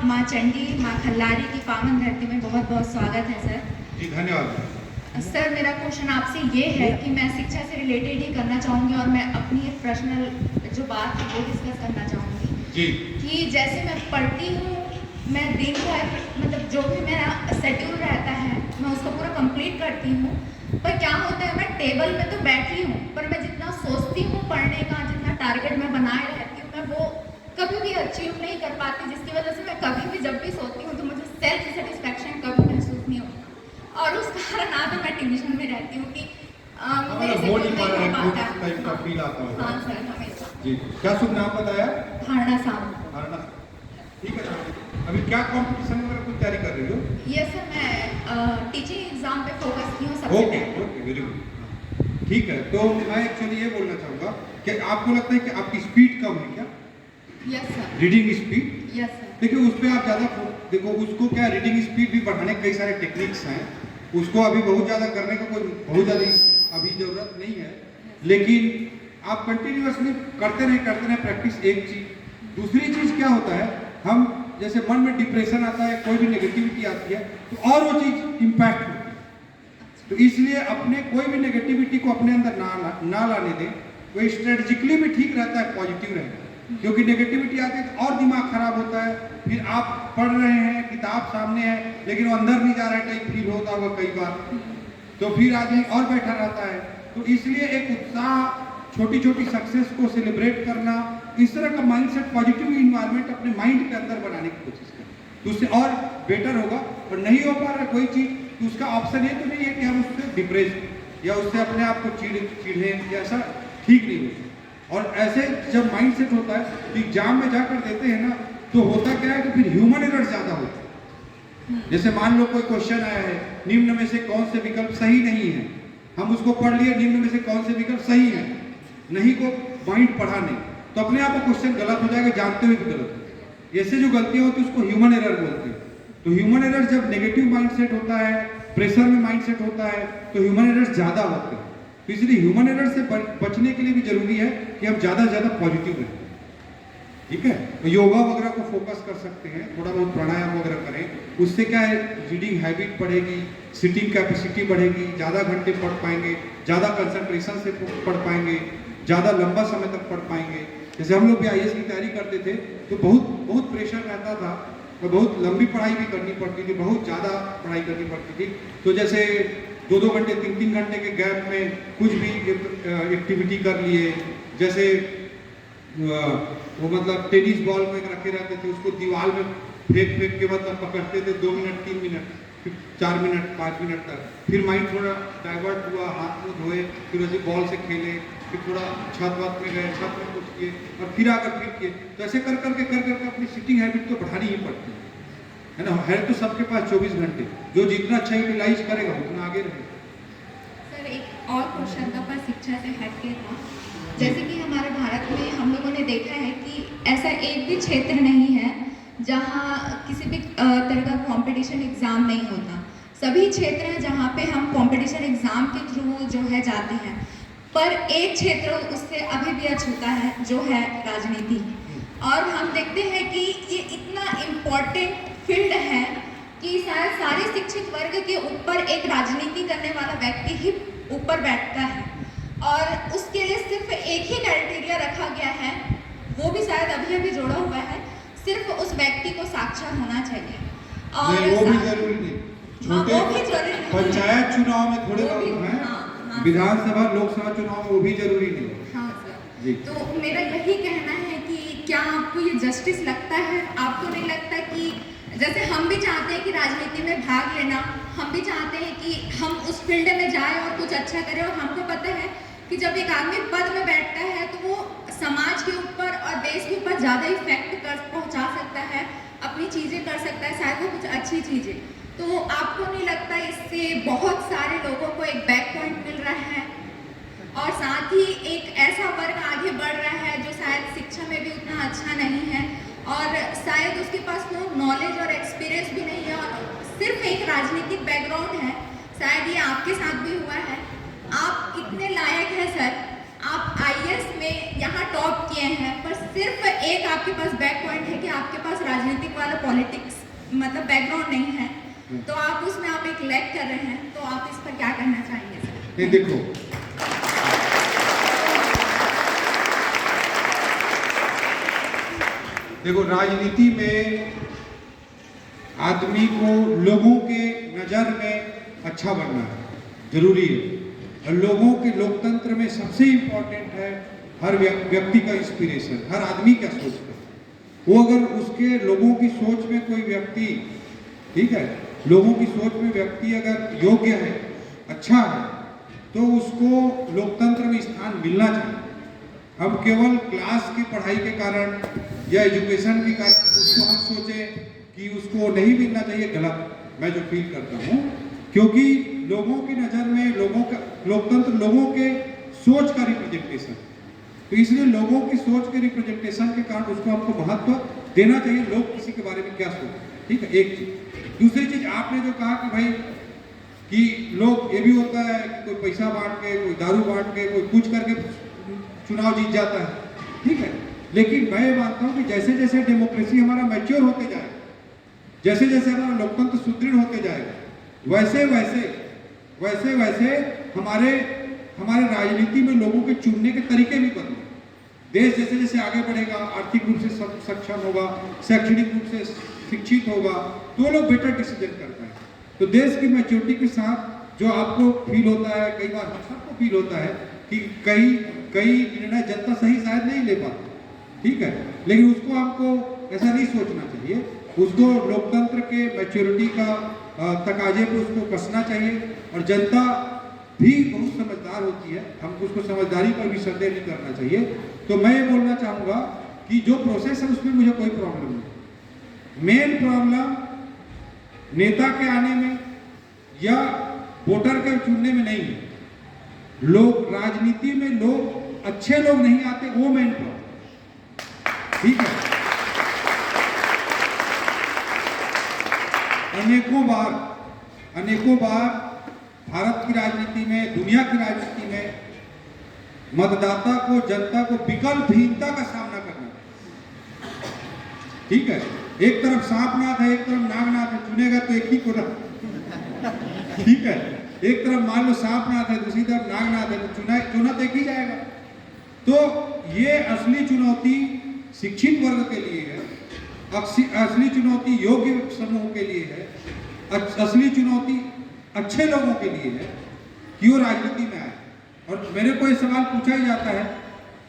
माँ चंडी, माँ खल्लारी की पावन धरती में बहुत बहुत स्वागत है सर। जी धन्यवाद। सर मेरा क्वेश्चन आपसे ये है कि मैं शिक्षा से रिलेटेड ही करना चाहूँगी और मैं अपनी एक पर्सनल जो बात है वो डिस्कस करना चाहूँगी जी कि जैसे मैं पढ़ती हूँ, मैं दिन भर मतलब जो भी मेरा शेड्यूल रहता है मैं उसको पूरा कंप्लीट करती हूँ, पर क्या होता है मैं टेबल में तो बैठी हूँ पर मैं जितना सोचती हूँ पढ़ने का, जितना टारगेट मैं बनाए रहती हूँ मैं वो कभी भी अचीव नहीं कर पाती, जिसकी वजह से मैं कभी भी जब भी सोती हूँ तो मुझे सेल्फ सेटिस्फैक्शन कभी महसूस नहीं होता और उस कारण ना तो मैं टेंशन में रहती हूँ कि मेरे से कुछ नहीं हो पाता। हाँ सर, हमेशा। जी क्या शुभ नाम बताया? हारना साहब। हारना। ठीक है ना। अभी क्या कंपटीशन वगैरह कुछ तैयारी कर रही हो? यस सर, मैं टीचिंग एग्जाम पे फोकस की हूँ सबसे ओके पहले। Okay very good. ठीक है, तो मैं एक्चुअली ये बोलना चाहूँगा कि आपको लगता है कि आपकी स्पीड कम है क्या? Yes sir. Reading speed? Yes sir. देखिए उस पर आप ज़्यादा देखो, उसको क्या रीडिंग स्पीड भी बढ़ाने के कई सारे टेक्निक्स हैं, उसको अभी बहुत ज़्यादा करने का कोई बहुत ज़्यादा अभी ज़रूरत नहीं है, लेकिन आप कंटिन्यूअसली करते रहे प्रैक्टिस एक चीज़। दूसरी चीज़ क्या होता है, हम जैसे मन में डिप्रेशन आता है, कोई भी नेगेटिविटी आती है तो और वो चीज़ इम्पैक्ट होती है, तो इसलिए अपने कोई भी नेगेटिविटी को अपने अंदर ना लाने दें। वो स्ट्रेटजिकली भी ठीक रहता है, पॉजिटिव रहता है, क्योंकि नेगेटिविटी आती है तो और दिमाग खराब होता है, फिर आप पढ़ रहे हैं, किताब सामने है लेकिन वो अंदर नहीं जा रहा है टाइप फील होता होगा कई बार, तो फिर आदमी और बैठा रहता है। तो इसलिए एक उत्साह, छोटी छोटी सक्सेस को सेलिब्रेट करना, इस तरह का माइंडसेट, पॉजिटिव इन्वायरमेंट अपने माइंड के अंदर बनाने की कोशिश करें तो उससे और बेटर होगा। और नहीं हो पा रहा कोई चीज़ तो उसका ऑप्शन ये तो नहीं है कि हम उससे डिप्रेस या उससे अपने आप को चिढ़ें या ऐसा ठीक नहीं होता। और ऐसे जब माइंड सेट होता है तो एग्जाम में जाकर देते हैं ना, तो होता क्या है कि फिर ह्यूमन एरर ज़्यादा होता है। जैसे मान लो कोई क्वेश्चन आया है, निम्न में से कौन से विकल्प सही नहीं है, हम उसको पढ़ लिए, निम्न में से कौन से विकल्प सही है, नहीं को माइंड पढ़ा नहीं, तो अपने आप वो क्वेश्चन गलत हो जाएगा, जानते हुए भी गलत हो। ऐसे जो गलतियाँ होती है उसको ह्यूमन एरर बोलते हैं। तो ह्यूमन एरर जब नेगेटिव माइंड सेट होता है, प्रेशर में माइंड सेट होता है, तो ह्यूमन एरर ज़्यादा होते हैं। तो इसलिए ह्यूमन एरर से बचने के लिए भी जरूरी है कि हम ज़्यादा से ज़्यादा पॉजिटिव रहें। ठीक है, तो योगा वगैरह को फोकस कर सकते हैं, थोड़ा बहुत प्राणायाम वगैरह करें, उससे क्या है रीडिंग हैबिट बढ़ेगी, सिटिंग कैपेसिटी बढ़ेगी, ज़्यादा घंटे पढ़ पाएंगे, ज़्यादा कंसंट्रेशन से पढ़ पाएंगे, ज़्यादा लंबा समय तक पढ़ पाएंगे। जैसे हम लोग भी IAS की तैयारी करते थे तो बहुत प्रेशर रहता था और बहुत लंबी पढ़ाई भी करनी पड़ती थी, बहुत ज़्यादा पढ़ाई करनी पड़ती थी। तो जैसे 2-2 घंटे 3-3 घंटे के गैप में कुछ भी एक्टिविटी कर लिए, जैसे वो मतलब टेनिस बॉल में रखे रहते थे, उसको दीवार में फेंक के मतलब पकड़ते थे 2 मिनट 3 मिनट फिर 4 मिनट 5 मिनट तक, फिर माइंड थोड़ा डाइवर्ट हुआ, हाथ मुँह धोए, फिर वैसे बॉल से खेले, फिर थोड़ा छत वत में गए, छत में कुछ किए और फिर आकर फिर किए। तो ऐसे कर करके अपनी सिटिंग हैबिट तो बढ़ानी ही पड़ती है ना। है तो सबके पास 24 घंटे, जो जितना अच्छा यूटिलाइज करेगा उतना आगे रहेगा। सर एक और क्वेश्चन था पर शिक्षा से हटके था, जैसे कि हमारे भारत में हम लोगों ने देखा है कि ऐसा एक भी क्षेत्र नहीं है जहाँ किसी भी तरह का कंपटीशन एग्ज़ाम नहीं होता। सभी क्षेत्र हैं जहाँ पे हम कंपटीशन एग्ज़ाम के थ्रू जो है जाते हैं, पर एक क्षेत्र उससे अभी भी अछूता है जो है राजनीति। और हम देखते हैं कि ये इतना इम्पोर्टेंट फील्ड है कि शायद सारे शिक्षित वर्ग के ऊपर एक राजनीति करने वाला व्यक्ति ही ऊपर बैठता है और उसके लिए सिर्फ एक ही क्राइटेरिया रखा गया है, वो भी शायद अभी जोड़ा हुआ है, सिर्फ उस व्यक्ति को साक्षर होना चाहिए। और नहीं, वो भी जरूरी नहीं, छोटे पंचायत चुनाव में थोड़े बहुत हैं, विधानसभा लोकसभा चुनाव में वो भी जरूरी नहीं। हाँ सर जी। तो मेरा यही कहना है कि क्या आपको ये जस्टिस लगता है? आपको नहीं लगता कि जैसे हम भी चाहते हैं कि राजनीति में भाग लेना, हम भी चाहते हैं कि हम उस फील्ड में जाएं और कुछ अच्छा करें, और हमको पता है कि जब एक आदमी पद में बैठता है तो वो समाज के ऊपर और देश के ऊपर ज़्यादा इफेक्ट पहुंचा सकता है, अपनी चीज़ें कर सकता है, शायद वो कुछ अच्छी चीज़ें। तो आपको नहीं लगता इससे बहुत सारे लोगों को एक बैक पॉइंट मिल रहा है और साथ ही एक ऐसा वर्ग आगे बढ़ रहा है जो शायद शिक्षा में भी उतना अच्छा नहीं है और शायद उसके पास वो नॉलेज और एक्सपीरियंस भी नहीं है और सिर्फ एक राजनीतिक बैकग्राउंड है? शायद ये आपके साथ भी हुआ है। आप इतने लायक हैं सर आप आईएएस में यहाँ टॉप किए हैं, पर सिर्फ एक आपके पास बैक पॉइंट है कि आपके पास राजनीतिक वाला पॉलिटिक्स मतलब बैकग्राउंड नहीं है, तो आप उसमें आप एक लैग कर रहे हैं, तो आप इस पर क्या कहना चाहेंगे सर? नहीं, देखो राजनीति में आदमी को लोगों के नज़र में अच्छा बनना जरूरी है, और लोगों के लोकतंत्र में सबसे इम्पोर्टेंट है हर व्यक्ति का इंस्पिरेशन, हर आदमी का सोचता है। वो अगर उसके लोगों की सोच में कोई व्यक्ति, ठीक है, लोगों की सोच में व्यक्ति अगर योग्य है, अच्छा है, तो उसको लोकतंत्र में स्थान मिलना चाहिए। अब केवल क्लास की पढ़ाई के कारण या एजुकेशन के कारण उसको हम सोचे कि उसको नहीं मिलना चाहिए, गलत मैं जो फील करता हूँ, क्योंकि लोगों की नज़र में लोगों का लोकतंत्र लोगों के सोच का रिप्रेजेंटेशन, तो इसलिए लोगों की सोच के रिप्रेजेंटेशन के कारण उसको हमको महत्व देना चाहिए। लोग किसी के बारे में क्या सोचते हैं, ठीक है, एक चीज। दूसरी चीज आपने जो कहा कि भाई कि लोग, ये भी होता है कि कोई पैसा बांट के, कोई दारू बांट के, कोई कुछ करके चुनाव जीत जाता है, ठीक है, लेकिन मैं ये मानता हूँ कि जैसे जैसे डेमोक्रेसी हमारा मैच्योर होते जाएगा, जैसे जैसे हमारा लोकतंत्र सुदृढ़ होते जाएगा, वैसे वैसे वैसे वैसे हमारे राजनीति में लोगों के चुनने के तरीके भी बदले। देश जैसे जैसे आगे बढ़ेगा, आर्थिक रूप से सक्षम होगा, शैक्षणिक रूप से शिक्षित होगा, तो लोग बेटर डिसीजन कर पाएंगे। तो देश की मैच्योरिटी के साथ जो आपको फील होता है, कई बार हम सबको फील होता है कि कई निर्णय जनता सही शायद नहीं ले पाती, ठीक है, लेकिन उसको हमको ऐसा नहीं सोचना चाहिए, उसको लोकतंत्र के मैच्योरिटी का तकाजे पे उसको कसना चाहिए। और जनता भी बहुत समझदार होती है, हमको उसको समझदारी पर भी संदेह नहीं करना चाहिए। तो मैं ये बोलना चाहूँगा कि जो प्रोसेस है उसमें मुझे कोई प्रॉब्लम नहीं। मेन प्रॉब्लम नेता के आने में या वोटर के चुनने में नहीं है। लोग राजनीति में लोग अच्छे लोग नहीं आते, वो मेन प्रॉब्लम, ठीक है। अनेकों बार भारत की राजनीति में, दुनिया की राजनीति में मतदाता को, जनता को विकल्पहीनता का सामना करना, ठीक है। एक तरफ सांपनाथ है, एक तरफ नागनाथ है, चुनेगा तो एक ही को ना, ठीक है। एक तरफ मान लो सांपनाथ है, दूसरी तरफ नागनाथ है, तो चुना तो एक ही जाएगा। तो ये असली चुनौती शिक्षित वर्ग के लिए है, असली चुनौती योग्य समूह के लिए है, असली चुनौती अच्छे लोगों के लिए है कि वो राजनीति में आए। और मेरे को ये सवाल पूछा ही जाता है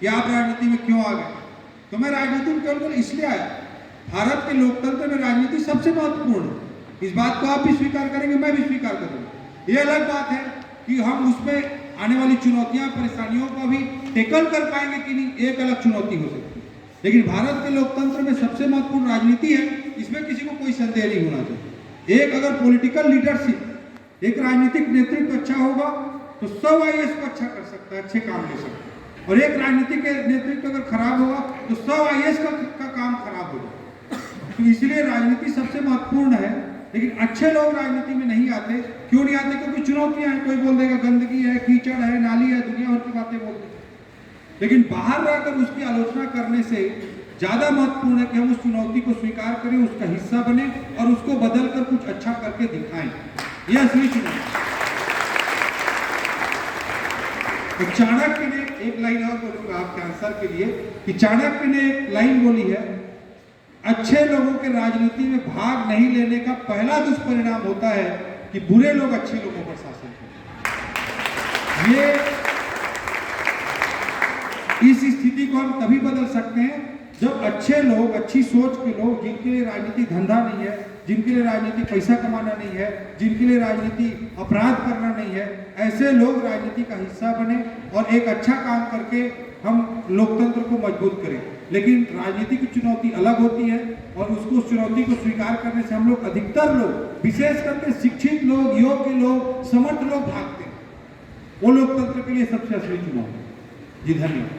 कि आप राजनीति में क्यों आ गए, तो मैं राजनीति में केवल इसलिए आया, भारत के लोकतंत्र में राजनीति सबसे महत्वपूर्ण है। इस बात को आप भी स्वीकार करेंगे, मैं भी स्वीकार करूंगा। ये अलग बात है कि हम उसमें आने वाली चुनौतियां, परेशानियों को भी टेकल कर पाएंगे कि नहीं, एक अलग चुनौती हो सकती है। लेकिन भारत के लोकतंत्र में सबसे महत्वपूर्ण राजनीति है, इसमें किसी को कोई संदेह नहीं होना चाहिए। एक अगर पॉलिटिकल लीडरशिप, एक राजनीतिक नेतृत्व अच्छा होगा तो सब आईएएस को अच्छा कर सकता है, अच्छे काम ले सकता है। और एक राजनीतिक नेतृत्व अगर खराब होगा तो सब आईएएस का काम खराब होगा। तो इसलिए राजनीति सबसे महत्वपूर्ण है। लेकिन अच्छे लोग राजनीति में नहीं आते। क्यों नहीं आते? क्योंकि चुनौतियां हैं। कोई बोल देगा गंदगी है, कीचड़ है, नाली है, दुनिया भर की बातें बोलते हैं। लेकिन बाहर रहकर उसकी आलोचना करने से ज्यादा महत्वपूर्ण है कि हम उस चुनौती को स्वीकार करें, उसका हिस्सा बने और उसको बदलकर कुछ अच्छा करके दिखाएं। यह असली चुनौती। तो चाणक्य ने एक लाइन और बोलूंगा आपके आंसर के लिए कि चाणक्य ने एक लाइन बोली है, अच्छे लोगों के राजनीति में भाग नहीं लेने का पहला दुष्परिणाम होता है कि बुरे लोग अच्छे लोगों पर शासन करते हैं। ये इस स्थिति को हम तभी बदल सकते हैं जब अच्छे लोग, अच्छी सोच के लोग, जिनके लिए राजनीति धंधा नहीं है, जिनके लिए राजनीति पैसा कमाना नहीं है, जिनके लिए राजनीति अपराध करना नहीं है, ऐसे लोग राजनीति का हिस्सा बने और एक अच्छा काम करके हम लोकतंत्र को मजबूत करें। लेकिन राजनीति की चुनौती अलग होती है और उसको, उस चुनौती को स्वीकार करने से हम लोग, अधिकतर लोग, विशेष करके शिक्षित लोग, योग्य लोग, समर्थ लोग भागते हैं। वो लोकतंत्र के लिए सबसे असली चुनौती। जी धन्यवाद।